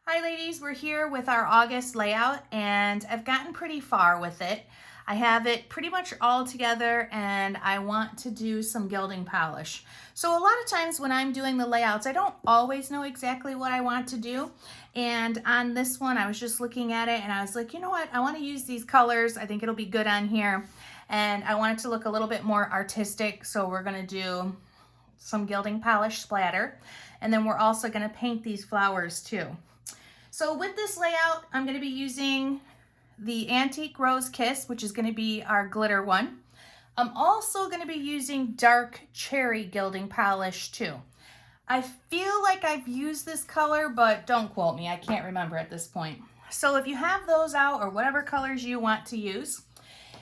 Hi ladies, we're here with our August layout and I've gotten pretty far with it. I have it pretty much all together and I want to do some gilding polish. So a lot of times when I'm doing the layouts, I don't always know exactly what I want to do. And on this one, I was just looking at it and I was like, you know what? I want to use these colors. I think it'll be good on here. And I want it to look a little bit more artistic. So we're going to do some gilding polish splatter. And then we're also going to paint these flowers too. So with this layout, I'm going to be using the Antique Rose Kiss, which is going to be our glitter one. I'm also going to be using dark cherry gilding polish too. I feel like I've used this color, but don't quote me. I can't remember at this point. So if you have those out or whatever colors you want to use,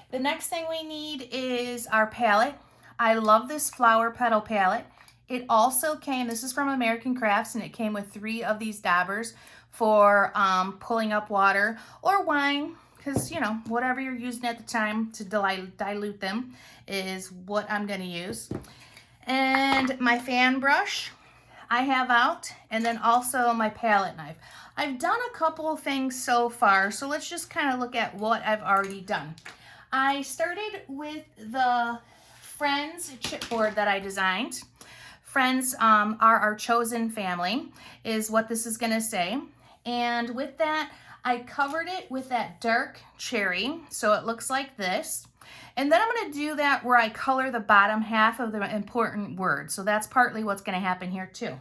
the next thing we need is our palette. I love this flower petal palette. It also came, this is from American Crafts, and it came with 3 of these dabbers for pulling up water or wine, because, you know, whatever you're using at the time to dilute them is what I'm going to use. And my fan brush I have out, and then also my palette knife. I've done a couple of things so far, so let's just kind of look at what I've already done. I started with the Friends chipboard that I designed. Friends are our chosen family, is what this is going to say. And with that, I covered it with that dark cherry, so it looks like this. And then I'm going to do that where I color the bottom half of the important word. So that's partly what's going to happen here too.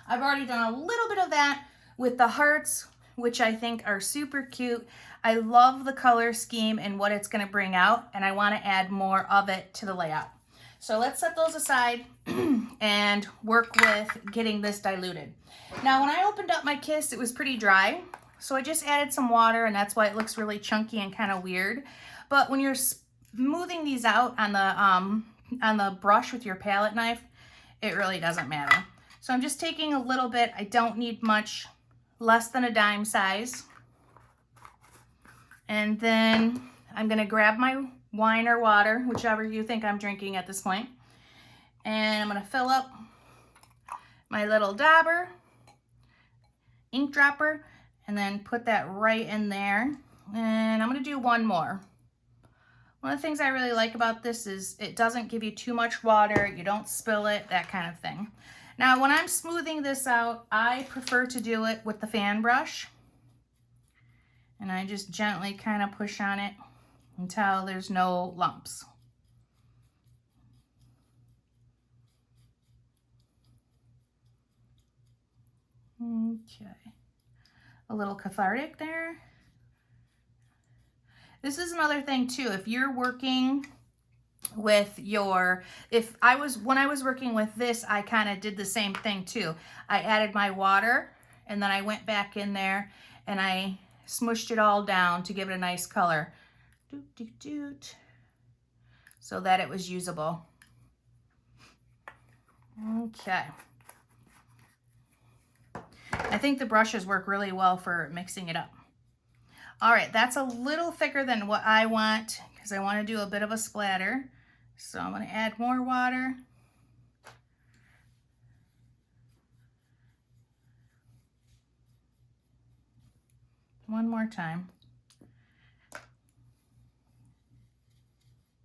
I've already done a little bit of that with the hearts, which I think are super cute. I love the color scheme and what it's going to bring out, and I want to add more of it to the layout. So let's set those aside and work with getting this diluted. Now, when I opened up my Kiss, it was pretty dry. So I just added some water, and that's why it looks really chunky and kind of weird. But when you're smoothing these out on the brush with your palette knife, it really doesn't matter. So I'm just taking a little bit. I don't need much, less than a dime size. And then I'm going to grab my wine or water, whichever you think I'm drinking at this point. And I'm going to fill up my little dauber, ink dropper, and then put that right in there. And I'm going to do one more. One of the things I really like about this is it doesn't give you too much water, you don't spill it, that kind of thing. Now, when I'm smoothing this out, I prefer to do it with the fan brush. And I just gently kind of push on it until there's no lumps. Okay. A little cathartic there. This is another thing too. If you're working with your, when I was working with this, I kind of did the same thing too. I added my water and then I went back in there and I smushed it all down to give it a nice color. Doot, doot, doot, so that it was usable. Okay. I think the brushes work really well for mixing it up. All right, that's a little thicker than what I want because I want to do a bit of a splatter. So I'm going to add more water. One more time.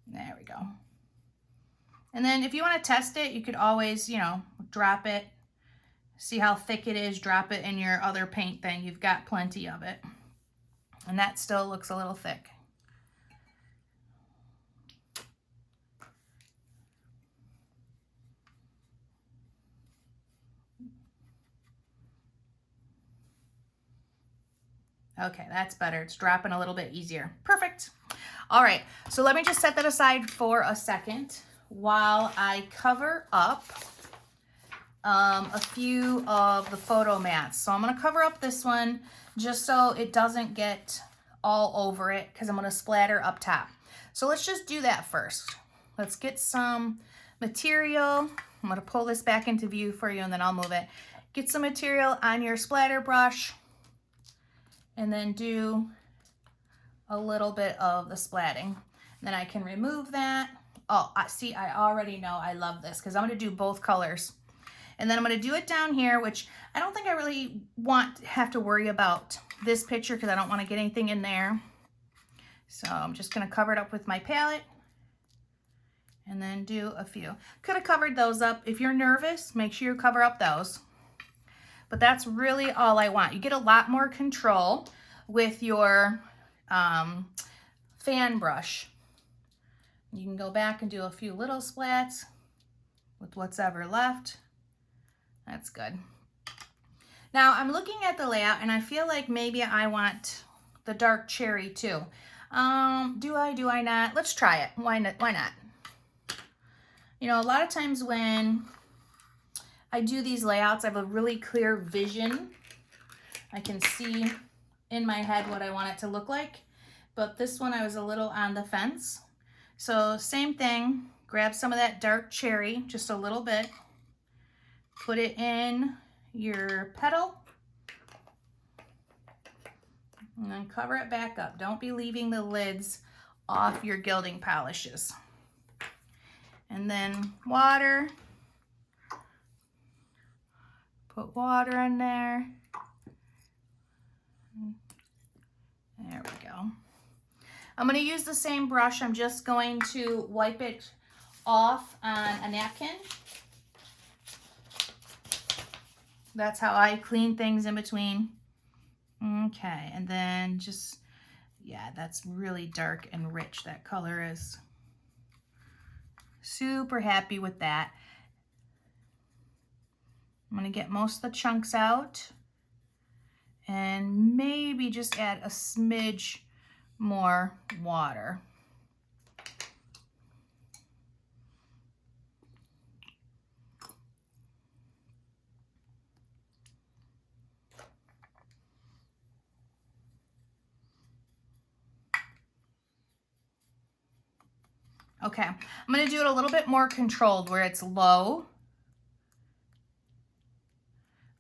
There we go. And then if you want to test it, you could always, you know, drop it. See how thick it is, drop it in your other paint thing. You've got plenty of it. And that still looks a little thick. Okay, that's better. It's dropping a little bit easier. Perfect. All right, so let me just set that aside for a second while I cover up a few of the photo mats. So I'm going to cover up this one just so it doesn't get all over it because I'm going to splatter up top. So let's just do that first. Let's get some material. I'm going to pull this back into view for you and then I'll move it. Get some material on your splatter brush and then do a little bit of the splatting. Then I can remove that. Oh, see, I already know I love this because I'm going to do both colors. And then I'm going to do it down here, which I don't think I really have to worry about this picture because I don't want to get anything in there. So I'm just going to cover it up with my palette and then do a few. Could have covered those up. If you're nervous, make sure you cover up those. But that's really all I want. You get a lot more control with your fan brush. You can go back and do a few little splats with what's ever left. That's good. Now I'm looking at the layout and I feel like maybe I want the dark cherry too. Do I not? Let's try it. Why not? You know, a lot of times when I do these layouts, I have a really clear vision. I can see in my head what I want it to look like. But this one I was a little on the fence. So same thing, grab some of that dark cherry, just a little bit. Put it in your petal. And then cover it back up. Don't be leaving the lids off your gilding polishes. And then water. Put water in there. There we go. I'm going to use the same brush. I'm just going to wipe it off on a napkin. That's how I clean things in between. Okay, and then just, yeah, that's really dark and rich, that color is. Super happy with that. I'm going to get most of the chunks out and maybe just add a smidge more water. Okay, I'm going to do it a little bit more controlled where it's low.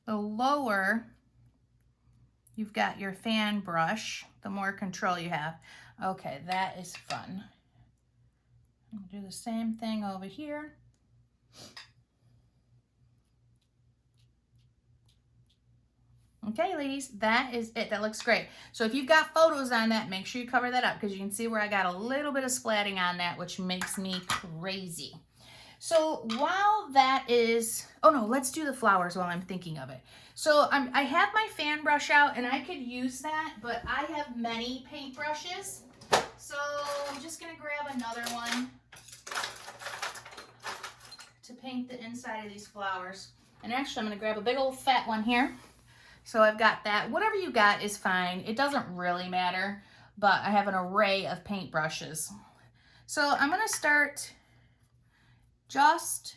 The lower you've got your fan brush, the more control you have. Okay, that is fun. I'll do the same thing over here. Okay, ladies, that is it. That looks great. So if you've got photos on that, make sure you cover that up because you can see where I got a little bit of splatting on that, which makes me crazy. So while that is, oh no, let's do the flowers while I'm thinking of it. So I have my fan brush out and I could use that, but I have many paint brushes. So I'm just gonna grab another one to paint the inside of these flowers. And actually I'm gonna grab a big old fat one here. So I've got that. Whatever you got is fine. It doesn't really matter, but I have an array of paint brushes. So I'm gonna start just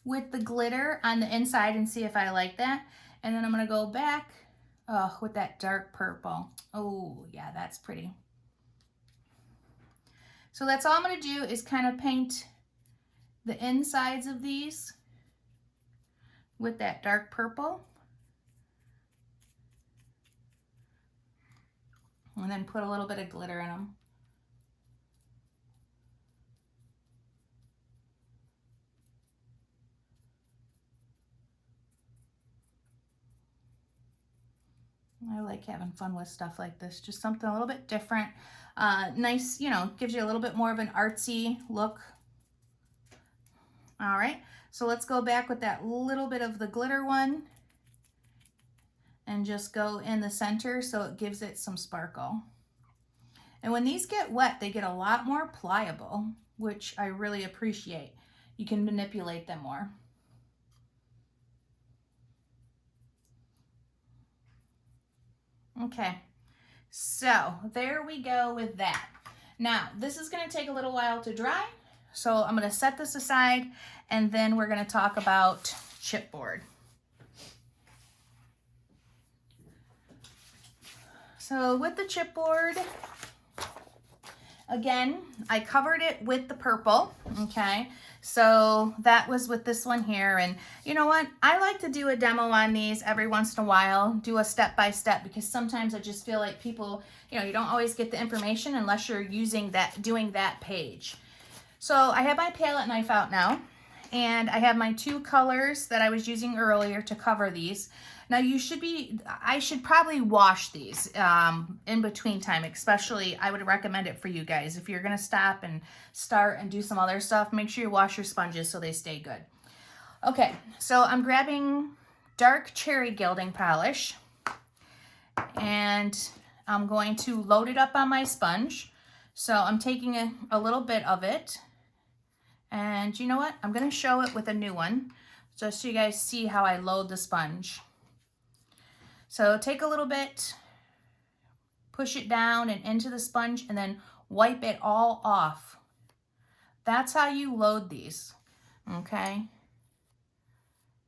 with the glitter on the inside and see if I like that. And then I'm gonna go back with that dark purple. Oh yeah, that's pretty. So that's all I'm gonna do is kind of paint the insides of these with that dark purple. And then put a little bit of glitter in them. I like having fun with stuff like this, just something a little bit different. Nice, you know, gives you a little bit more of an artsy look. All right, so let's go back with that little bit of the glitter one and just go in the center so it gives it some sparkle. And when these get wet, they get a lot more pliable, which I really appreciate. You can manipulate them more. Okay, so there we go with that. Now, this is going to take a little while to dry, so I'm going to set this aside, and then we're going to talk about chipboard. So with the chipboard, again, I covered it with the purple, okay? So that was with this one here. And you know what? I like to do a demo on these every once in a while, do a step-by-step, because sometimes I just feel like people, you know, you don't always get the information unless you're doing that page. So I have my palette knife out now, and I have my 2 colors that I was using earlier to cover these. Now I should probably wash these in between time, especially I would recommend it for you guys. If you're gonna stop and start and do some other stuff, make sure you wash your sponges so they stay good. Okay, so I'm grabbing dark cherry gilding polish, and I'm going to load it up on my sponge. So I'm taking a little bit of it, and you know what? I'm gonna show it with a new one, just so you guys see how I load the sponge. So take a little bit, push it down and into the sponge, and then wipe it all off. That's how you load these, okay?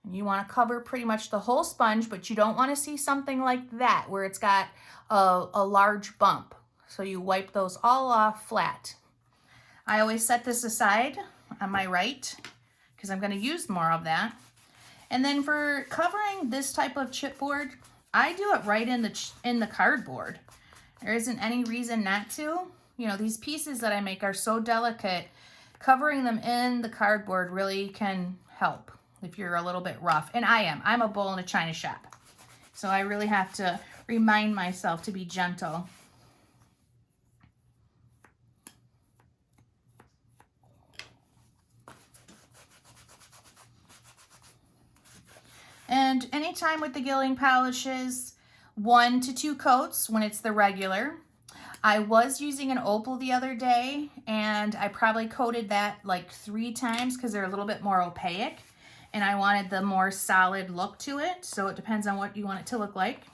You want to cover pretty much the whole sponge, but you don't want to see something like that where it's got a large bump. So you wipe those all off flat. I always set this aside on my right because I'm going to use more of that. And then for covering this type of chipboard, I do it right in the cardboard. There isn't any reason not to. You know, these pieces that I make are so delicate. Covering them in the cardboard really can help if you're a little bit rough. And I'm a bull in a china shop. So I really have to remind myself to be gentle. And anytime with the gilding polishes, 1 to 2 coats when it's the regular. I was using an opal the other day, and I probably coated that like 3 times because they're a little bit more opaque, and I wanted the more solid look to it. So it depends on what you want it to look like.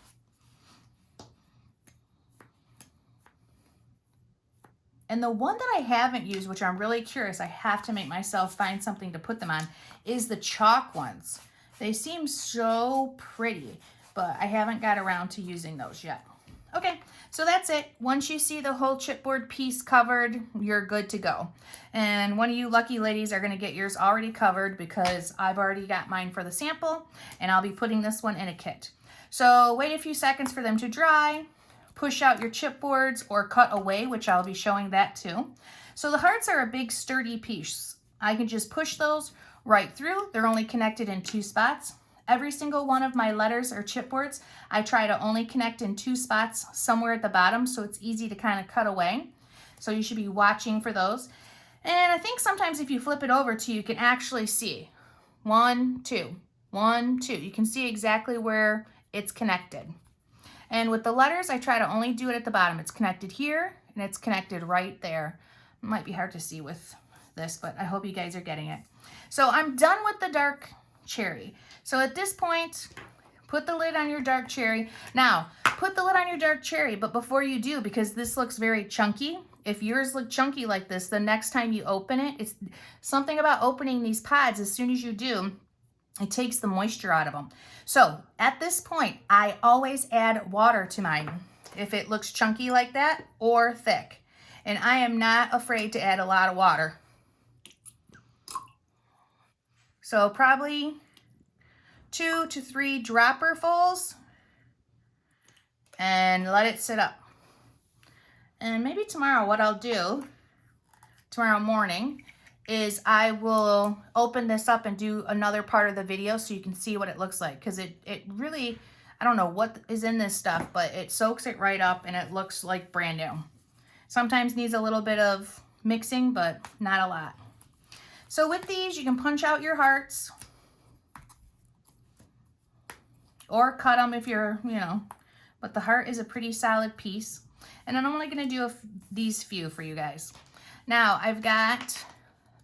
And the one that I haven't used, which I'm really curious, I have to make myself find something to put them on, is the chalk ones. They seem so pretty, but I haven't got around to using those yet. Okay, so that's it. Once you see the whole chipboard piece covered, you're good to go. And one of you lucky ladies are going to get yours already covered because I've already got mine for the sample, and I'll be putting this one in a kit. So wait a few seconds for them to dry. Push out your chipboards or cut away, which I'll be showing that too. So the hearts are a big sturdy piece. I can just push those right through. They're only connected in 2 spots. Every single one of my letters or chipboards, I try to only connect in 2 spots somewhere at the bottom, so it's easy to kind of cut away. So you should be watching for those. And I think sometimes if you flip it over to, you can actually see 1, 2, 1, 2. You can see exactly where it's connected. And with the letters, I try to only do it at the bottom. It's connected here, and it's connected right there. It might be hard to see with this, but I hope you guys are getting it. So I'm done with the dark cherry. So at this point, put the lid on your dark cherry. Now, put the lid on your dark cherry, but before you do, because this looks very chunky, if yours look chunky like this, the next time you open it, it's something about opening these pods, as soon as you do, it takes the moisture out of them. So at this point, I always add water to mine if it looks chunky like that or thick. And I am not afraid to add a lot of water. So probably 2 to 3 dropperfuls, and let it sit up. And maybe tomorrow what I'll do, tomorrow morning, is I will open this up and do another part of the video so you can see what it looks like. Because it really, I don't know what is in this stuff, but it soaks it right up and it looks like brand new. Sometimes needs a little bit of mixing, but not a lot. So with these, you can punch out your hearts or cut them if you're, but the heart is a pretty solid piece. And then I'm only going to do these few for you guys. Now, I've got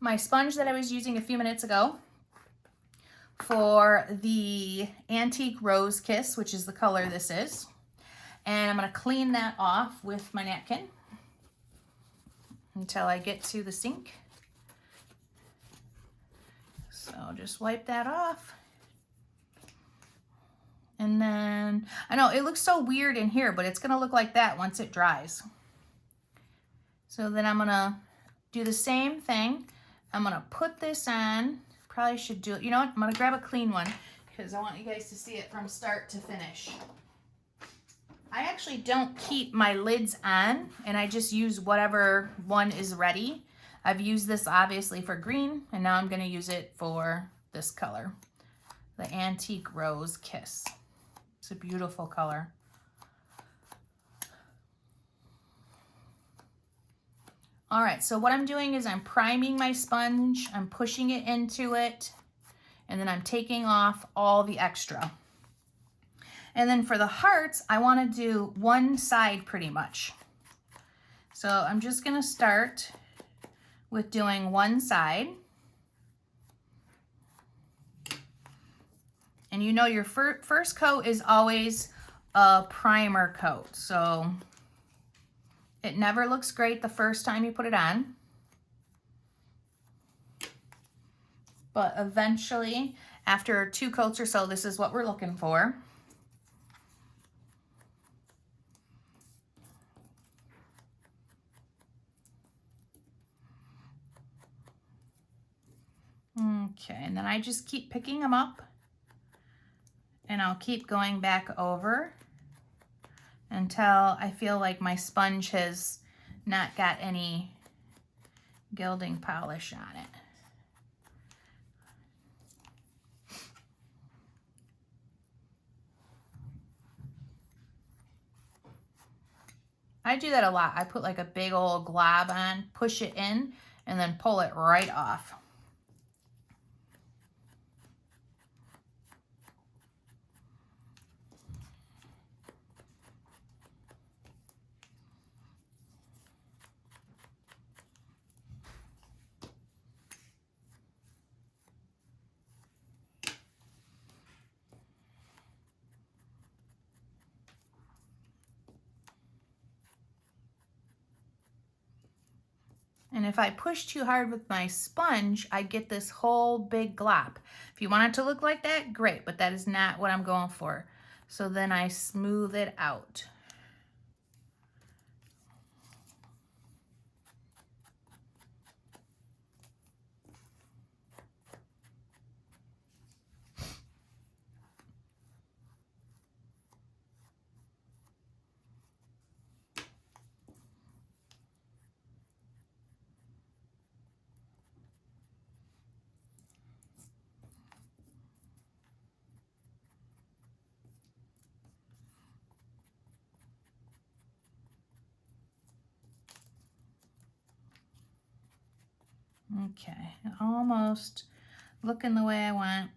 my sponge that I was using a few minutes ago for the Antique Rose Kiss, which is the color this is. And I'm going to clean that off with my napkin until I get to the sink. So just wipe that off. And then, I know it looks so weird in here, but it's going to look like that once it dries. So then I'm going to do the same thing. I'm going to put this on. Probably should do it. You know what? I'm going to grab a clean one because I want you guys to see it from start to finish. I actually don't keep my lids on, and I just use whatever one is ready. I've used this obviously for green, and now I'm going to use it for this color, the Antique Rose Kiss. It's a beautiful color. All right, so what I'm doing is I'm priming my sponge, I'm pushing it into it, and then I'm taking off all the extra. And then for the hearts, I want to do one side pretty much. So I'm just going to start with doing one side. And you know your first coat is always a primer coat. So it never looks great the first time you put it on. But eventually, after 2 coats or so, this is what we're looking for. Okay, and then I just keep picking them up, and I'll keep going back over until I feel like my sponge has not got any gilding polish on it. I do that a lot. I put like a big old glob on, push it in, and then pull it right off. And if I push too hard with my sponge, I get this whole big glop. If you want it to look like that, great, but that is not what I'm going for. So then I smooth it out. Okay, almost looking the way I want.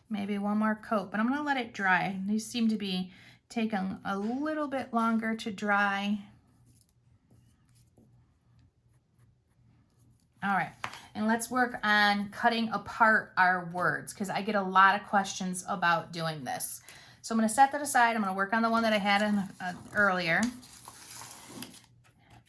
Maybe one more coat, but I'm going to let it dry. These seem to be taking a little bit longer to dry. All right, and let's work on cutting apart our words because I get a lot of questions about doing this. So I'm going to set that aside. I'm going to work on the one that I had in, earlier.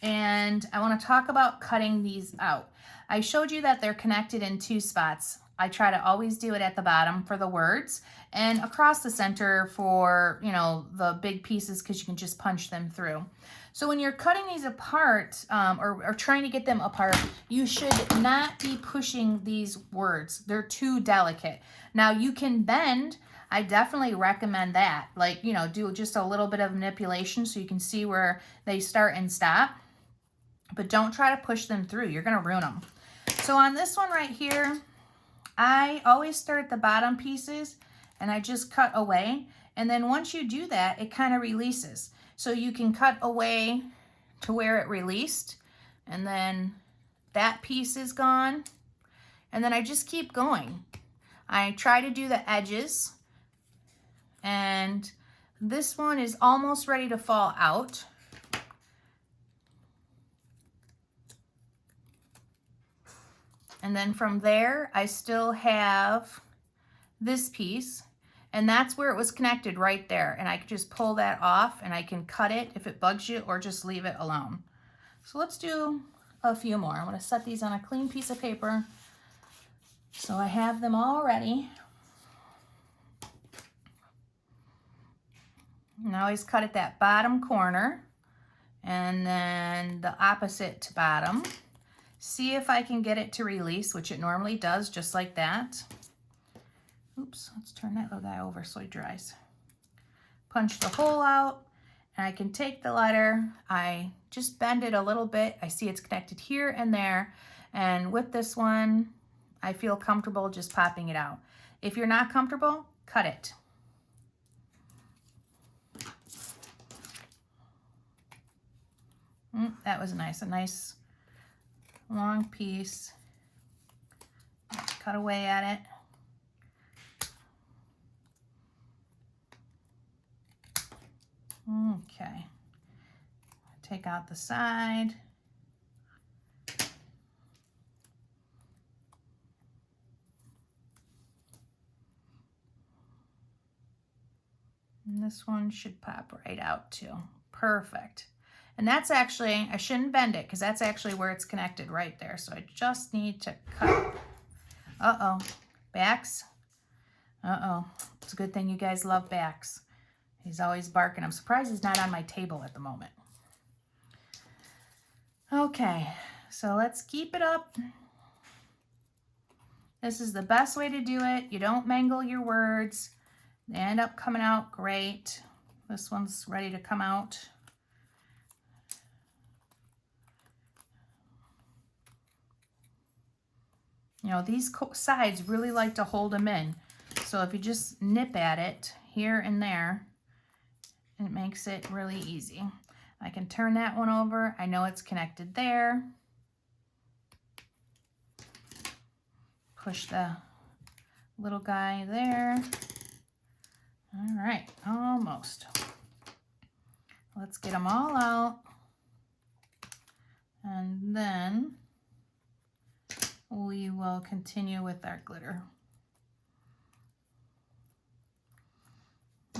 And I want to talk about cutting these out. I showed you that they're connected in 2 spots. I try to always do it at the bottom for the words and across the center for, you know, the big pieces because you can just punch them through. So when you're cutting these apart or trying to get them apart, you should not be pushing these words. They're too delicate. Now you can bend. I definitely recommend that. Like, you know, do just a little bit of manipulation so you can see where they start and stop. But don't try to push them through. You're going to ruin them. So on this one right here, I always start at the bottom pieces and I just cut away. And then once you do that, it kind of releases. So you can cut away to where it released. And then that piece is gone. And then I just keep going. I try to do the edges. And this one is almost ready to fall out. And then from there, I still have this piece, and that's where it was connected right there. And I can just pull that off and I can cut it if it bugs you or just leave it alone. So let's do a few more. I'm going to set these on a clean piece of paper so I have them all ready. And I always cut at that bottom corner and then the opposite bottom. See if I can get it to release, which it normally does, just like that. Oops, let's turn that little guy over so he dries. Punch the hole out, And I can take the letter, I just bend it a little bit. I see it's connected here and there. And with this one, I feel comfortable just popping it out. If you're not comfortable, cut it. That was nice, a nice long piece. Cut away at it. Okay, take out the side. And this one should pop right out too. Perfect. And that's actually, I shouldn't bend it because that's actually where it's connected right there. So I just need to cut. Uh-oh, backs. Uh-oh, it's a good thing you guys love backs. He's always barking. I'm surprised he's not on my table at the moment. Okay, so let's keep it up. This is the best way to do it. You don't mangle your words. They end up coming out great. This one's ready to come out. You know, these sides really like to hold them in. So if you just nip at it here and there, it makes it really easy. I can turn that one over. I know it's connected there. Push the little guy there. All right, almost. Let's get them all out. And then we will continue with our glitter.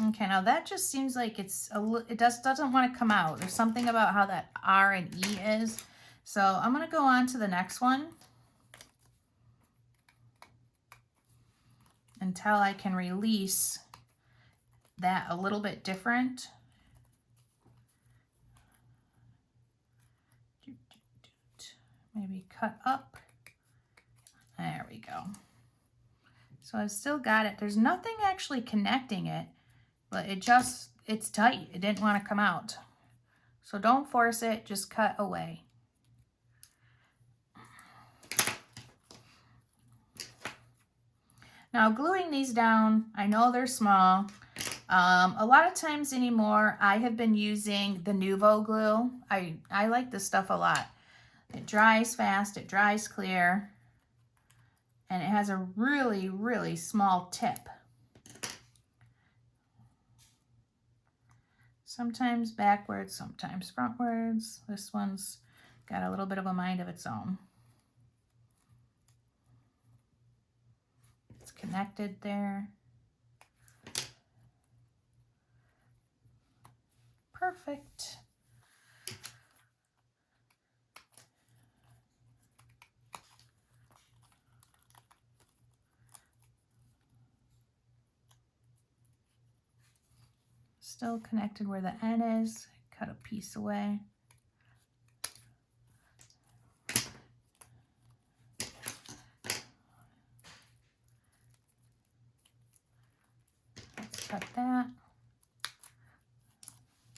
Okay, now that just seems like it's it doesn't want to come out. There's something about how that R and E is. So I'm going to go on to the next one until I can release that a little bit different. Maybe cut up. There we go. So I've still got it. There's nothing actually connecting it, but it's tight. It didn't want to come out. So don't force it, just cut away. Now gluing these down, I know they're small. A lot of times anymore, I have been using the Nuvo glue. I like this stuff a lot. It dries fast, it dries clear, and it has a really, really small tip. Sometimes backwards, sometimes frontwards. This one's got a little bit of a mind of its own. It's connected there. Perfect. Still connected where the N is. Cut a piece away. Let's cut that.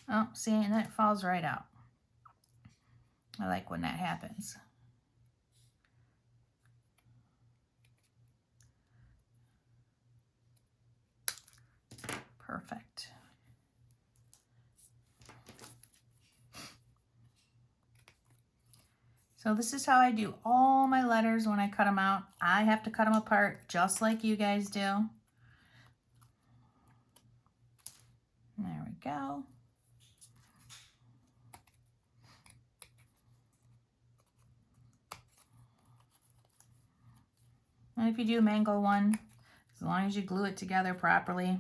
Oh, see, and then it falls right out. I like when that happens. Perfect. So this is how I do all my letters when I cut them out. I have to cut them apart just like you guys do. There we go. And if you do mangle one, as long as you glue it together properly,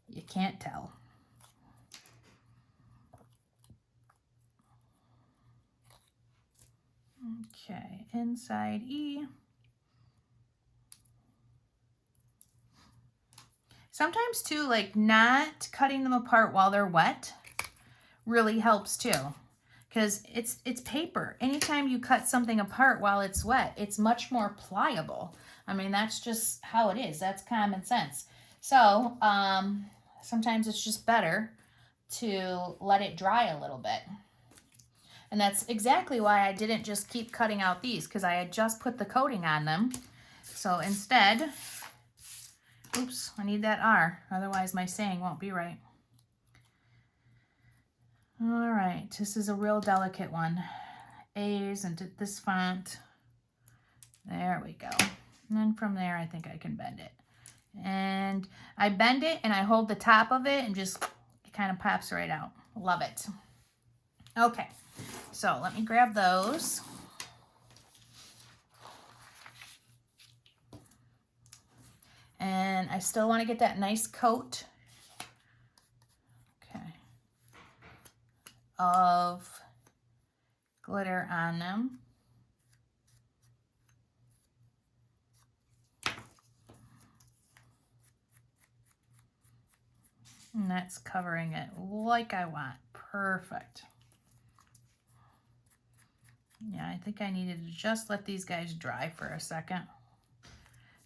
you can't tell. Okay, inside E. Sometimes too, like not cutting them apart while they're wet really helps too, because it's paper. Anytime you cut something apart while it's wet, it's much more pliable. I mean, that's just how it is. That's common sense. So sometimes it's just better to let it dry a little bit. And that's exactly why I didn't just keep cutting out these, because I had just put the coating on them. So instead, oops, I need that R, otherwise my saying won't be right. All right, this is a real delicate one. A's into this font. There we go. And then from there, I think I can bend it. And I bend it and I hold the top of it and just, it kind of pops right out. Love it. Okay, so let me grab those. And I still want to get that nice coat, okay, of glitter on them. And that's covering it like I want. Perfect. Yeah, I think I needed to just let these guys dry for a second.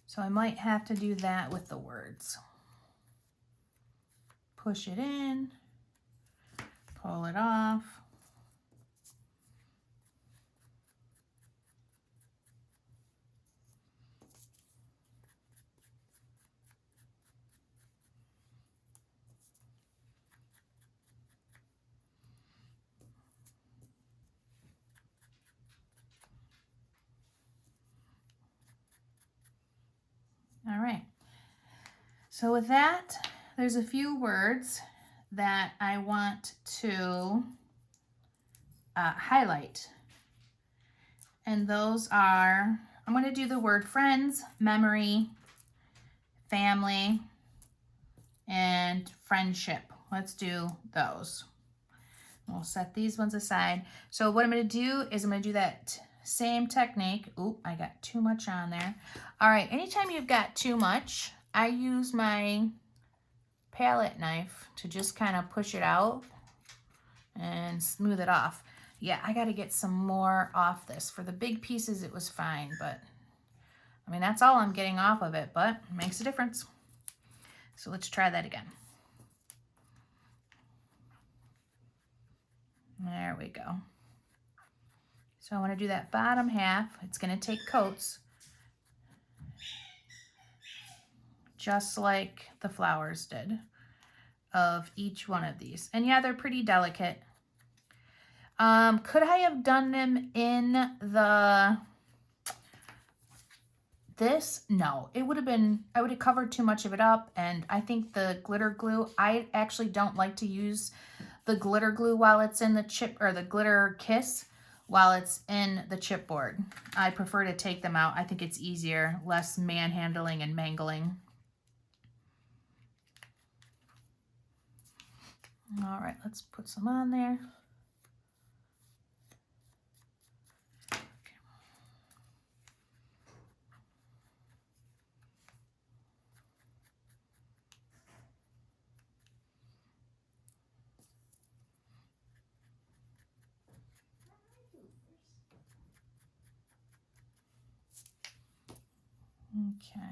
So I might have to do that with the words. Push it in, pull it off. All right, so with that, there's a few words that I want to highlight. And those are, I'm going to do the word friends, memory, family, and friendship. Let's do those. We'll set these ones aside. So what I'm going to do is I'm going to do that same technique. Oop, I got too much on there. All right, anytime you've got too much, I use my palette knife to just kind of push it out and smooth it off. Yeah, I got to get some more off this. For the big pieces, it was fine, but I mean, that's all I'm getting off of it, but it makes a difference. So let's try that again. There we go. So I want to do that bottom half. It's going to take coats, just like the flowers did, of each one of these. And yeah, they're pretty delicate. Could I have done them in this? No, it would have been, I would have covered too much of it up, and I think the glitter glue, I actually don't like to use the glitter glue while it's in the chip, or the glitter kiss while it's in the chipboard. I prefer to take them out. I think it's easier, less manhandling and mangling. All right, let's put some on there. Okay.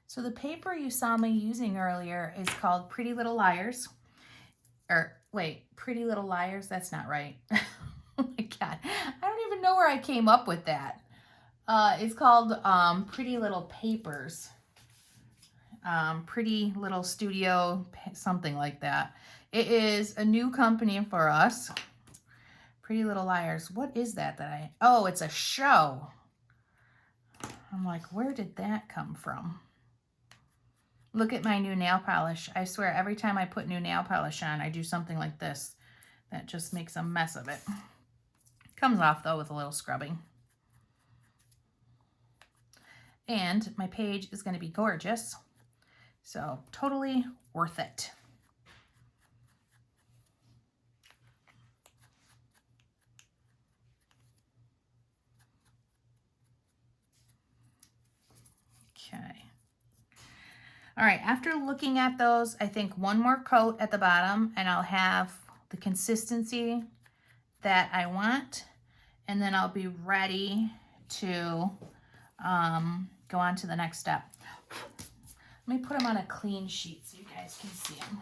So the paper you saw me using earlier is called Pretty Little Liars. Or wait, Pretty Little Liars? That's not right. Oh my God. I don't even know where I came up with that. It's called Pretty Little Papers. Pretty Little Studio, something like that. It is a new company for us. Pretty Little Liars. What is that oh, it's a show. I'm like, where did that come from? Look at my new nail polish. I swear every time I put new nail polish on, I do something like this. That just makes a mess of it. Comes off though with a little scrubbing. And my page is going to be gorgeous. So totally worth it. Okay. All right, after looking at those, I think one more coat at the bottom and I'll have the consistency that I want, and then I'll be ready to go on to the next step. Let me put them on a clean sheet so you guys can see them.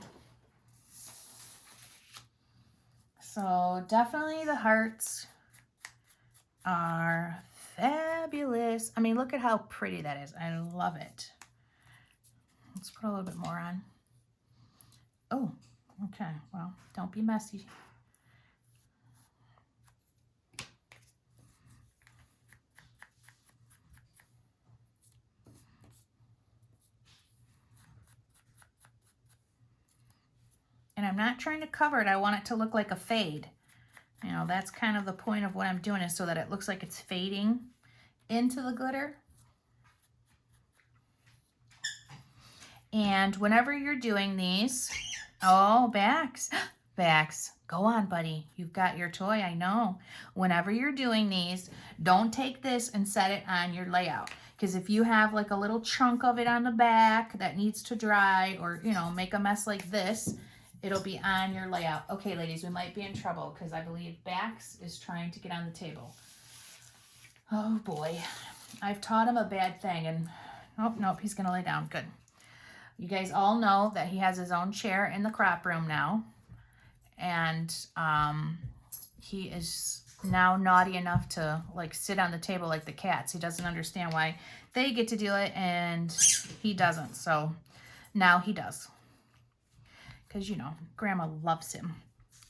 So definitely the hearts are fabulous. I mean, look at how pretty that is. I love it. Let's put a little bit more on. Oh, okay. Well, don't be messy. And I'm not trying to cover it. I want it to look like a fade. You know, that's kind of the point of what I'm doing, is so that it looks like it's fading into the glitter. And whenever you're doing these, oh, Bax, Bax, go on, buddy. You've got your toy, I know. Whenever you're doing these, don't take this and set it on your layout. Because if you have like a little chunk of it on the back that needs to dry, or, you know, make a mess like this, it'll be on your layout. Okay, ladies, we might be in trouble because I believe Bax is trying to get on the table. Oh boy, I've taught him a bad thing, and oh, nope, he's gonna lay down. Good. You guys all know that he has his own chair in the crop room now, and he is now naughty enough to like sit on the table like the cats. He doesn't understand why they get to do it and he doesn't. So now he does. Because, you know, Grandma loves him.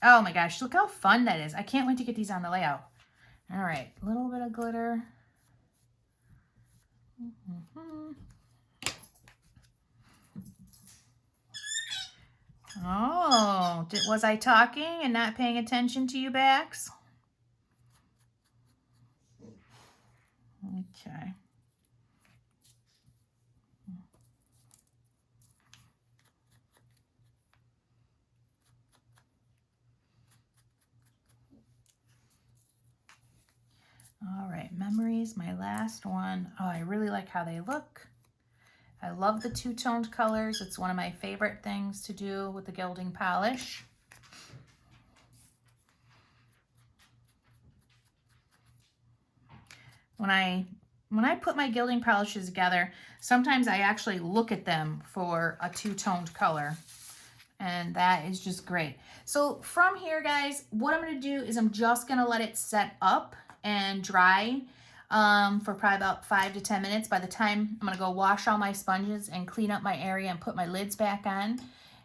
Oh my gosh, look how fun that is. I can't wait to get these on the layout. All right, a little bit of glitter. Oh, was I talking and not paying attention to you, Bax? Okay. All right, memories, my last one. Oh, I really like how they look. I love the two-toned colors. It's one of my favorite things to do with the gilding polish. When I put my gilding polishes together, sometimes I actually look at them for a two-toned color. And that is just great. So from here, guys, what I'm going to do is I'm just going to let it set up and dry for probably about 5 to 10 minutes. By the time I'm going to go wash all my sponges and clean up my area and put my lids back on.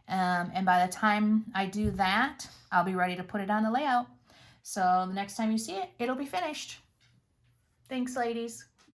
And by the time I do that, I'll be ready to put it on the layout. So the next time you see it, it'll be finished. Thanks, ladies.